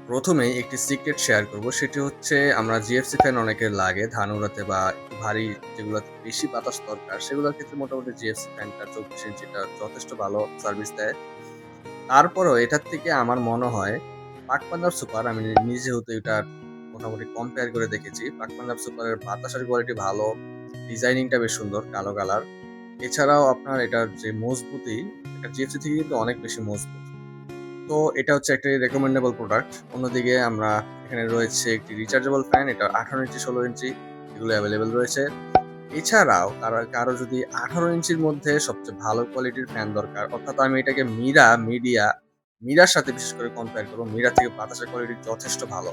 প্রথমেই একটি secret share করব। সেটি হচ্ছে আমরা জিএফসি ফ্যান অনেকের লাগে ধান উড়াতে বা একটু ভারী যেগুলোতে বেশি বাতাস দরকার সেগুলোর ক্ষেত্রে মোটামুটি জিএফসি ফ্যানটা ২৪ ইঞ্চিটা যথেষ্ট ভালো সার্ভিস দেয়। তারপরেও এটার থেকে আমার মনে হয় পাক পাঞ্জাব সুপার আমি নিজে যেহেতু এটা মোটামুটি কম্পেয়ার করে দেখেছি। পাক পাঞ্জাব সুপারের বাতাসের কোয়ালিটি ভালো, ডিজাইনিংটা বেশ সুন্দর কালো কালার। এছাড়াও আপনার এটার যে মজবুতি, এটা জিএফসি থেকে কিন্তু অনেক বেশি মজবুত। তো এটা হচ্ছে একটি রিকমেন্ডেবল প্রোডাক্ট। অন্যদিকে আমরা এখানে রয়েছে একটি রিচার্জেবল ফ্যান। এটা ১৮ ইঞ্চি, ১৬ ইঞ্চি এগুলো এভেইলেবল রয়েছে। এছাড়াও কারো যদি ১৮ ইঞ্চির মধ্যে সবচেয়ে ভালো কোয়ালিটির ফ্যান দরকার, অর্থাৎ আমি এটাকে মিরার সাথে বিশেষ করে কম্পেয়ার করব। মিরা থেকে বাতাসের কোয়ালিটি যথেষ্ট ভালো।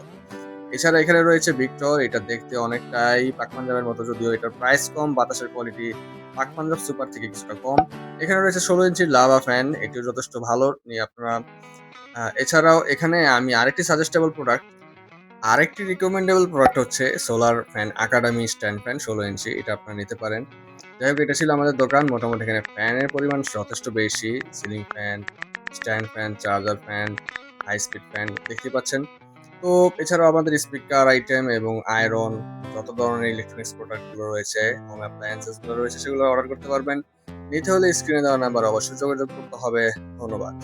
এছাড়া এখানে রয়েছে ভিক্টর। এটা দেখতে অনেকটাই পাক পাঞ্জাবের মতো, যদিও এটার প্রাইস কম, বাতাসের কোয়ালিটি পাক পাঞ্জাব সুপার থেকে কিছুটা কম। এখানে রয়েছে ১৬ ইঞ্চির লাভা ফ্যান। এটিও যথেষ্ট ভালো। নিয়ে আপনারা এছাড়াও এখানে আমি আরেকটি রিকমেন্ডেবল প্রোডাক্ট হচ্ছে solar fan academy stand fan ১৬ ইঞ্চি। এটা আপনারা নিতে পারেন। যাই হোক, এটা ছিল আমাদের দোকান। মোটামুটি এখানে ফ্যানের পরিমাণ যথেষ্ট বেশি। Ceiling fan, stand fan, charger fan, high speed fan দেখতেই পাচ্ছেন। তো এছাড়াও আমাদের স্পিকার আইটেম এবং আয়রন যত ধরনের ইলেকট্রনিক্স প্রোডাক্ট গুলো রয়েছে, হোম অ্যাপ্লায়েন্সেস গুলো রয়েছে সেগুলো অর্ডার করতে পারবেন। নিতে হলে স্ক্রিনে দেওয়া নাম্বার অবশ্যই যোগাযোগ করতে হবে। ধন্যবাদ।